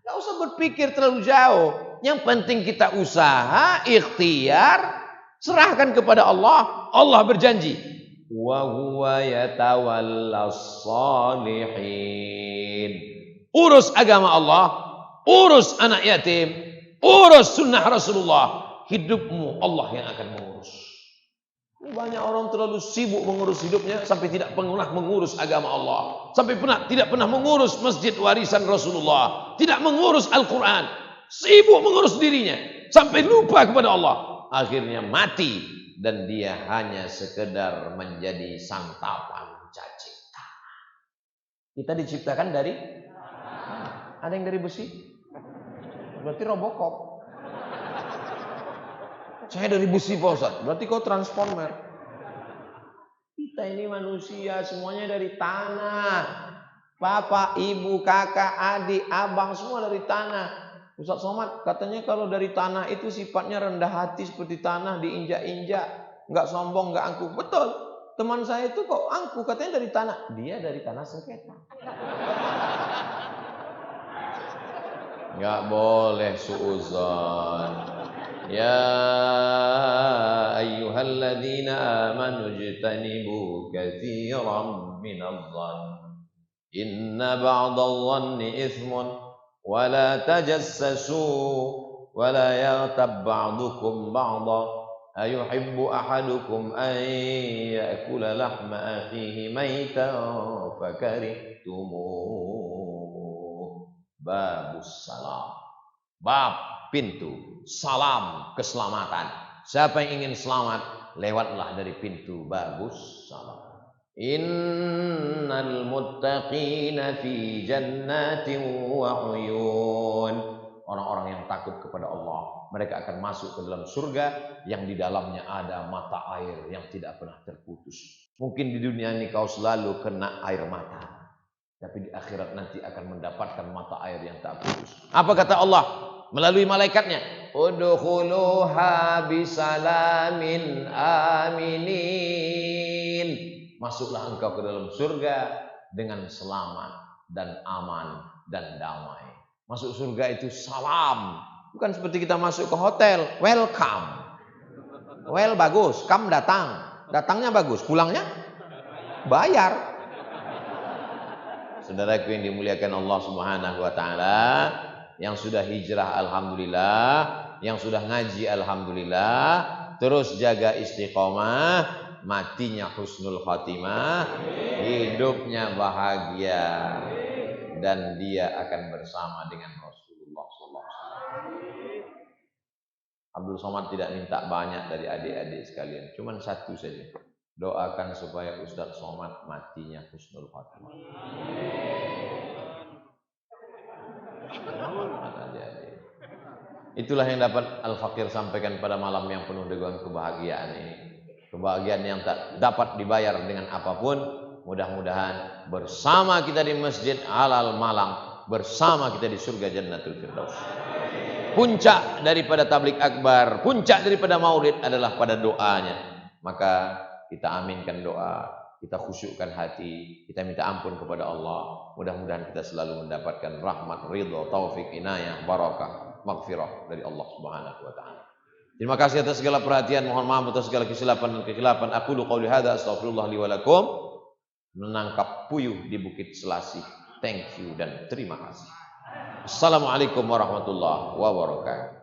Nggak usah berpikir terlalu jauh. Yang penting kita usaha, ikhtiar, serahkan kepada Allah. Allah berjanji, wa huwa yatawallas shalihin. Urus agama Allah, urus anak yatim, urus sunnah Rasulullah. Hidupmu Allah yang akan mengurus. Banyak orang terlalu sibuk mengurus hidupnya sampai tidak pernah mengurus agama Allah. Sampai tidak pernah mengurus masjid warisan Rasulullah. Tidak mengurus Al-Quran. Sibuk mengurus dirinya. Sampai lupa kepada Allah. Akhirnya mati. Dan dia hanya sekedar menjadi santapan cacing tanah. Kita diciptakan dari? Ada yang dari besi? Berarti Robocop. Saya dari besi Pak Ustaz. Berarti kau transformer. Kita ini manusia semuanya dari tanah. Bapak, ibu, kakak, adik, abang semua dari tanah. Ustaz Somad katanya kalau dari tanah itu sifatnya rendah hati seperti tanah diinjak-injak. Enggak sombong, enggak angkuh. Betul. Teman saya itu kok angkuh katanya dari tanah. Dia dari tanah sengketa. Enggak boleh suuzon. Ya ayyuhalladzina amanu ijtanibu katsiran minadh-dhann inna ba'dadh-dhanni itsmun wa la tajassasu wa la yaghtab ba'dukum ba'dha ayuhibbu ahadukum an ya'kula lahma akhihi maytan fakarihtumuh. Babus salam. Bab pintu salam keselamatan. Siapa yang ingin selamat, lewatlah dari pintu babus salam. Innal muttaqina fi jannatin wa uyun. Orang-orang yang takut kepada Allah, mereka akan masuk ke dalam surga yang di dalamnya ada mata air yang tidak pernah terputus. Mungkin di dunia ini kau selalu kena air mata, tapi di akhirat nanti akan mendapatkan mata air yang tak putus. Apa kata Allah melalui malaikatnya? Udkhuluha bisalamin aminin. Masuklah engkau ke dalam surga dengan selamat dan aman dan damai. Masuk surga itu salam. Bukan seperti kita masuk ke hotel, welcome. Well bagus, come datang. Datangnya bagus, pulangnya bayar. Saudaraku yang dimuliakan Allah Subhanahu wa taala, yang sudah hijrah alhamdulillah, yang sudah ngaji alhamdulillah, terus jaga istiqomah, matinya husnul khatimah, hidupnya bahagia, dan dia akan bersama dengan Rasulullah sallallahu alaihi wasallam. Abdul Somad tidak minta banyak dari adik-adik sekalian, cuman satu saja. Doakan supaya Ustaz Somad matinya husnul khatimah. Itulah yang dapat Al-Fakir sampaikan pada malam yang penuh dengan kebahagiaan ini. Kebahagiaan yang tak dapat dibayar dengan apapun. Mudah-mudahan bersama kita di Masjid Halal Malang, bersama kita di surga Jannatul Firdaus. Puncak daripada tablik akbar, puncak daripada maulid adalah pada doanya. Maka kita aminkan doa, kita khusyukkan hati, kita minta ampun kepada Allah. Mudah-mudahan kita selalu mendapatkan rahmat, ridha, taufik, inayah, barakah, maghfirah dari Allah Subhanahu wa taala. Terima kasih atas segala perhatian, mohon maaf atas segala kesilapan dan kekhilafan. Aqulu qouli hadza astaghfirullah li wa lakum. Menangkap puyuh di Bukit Selasih. Thank you dan terima kasih. Assalamualaikum warahmatullahi wabarakatuh.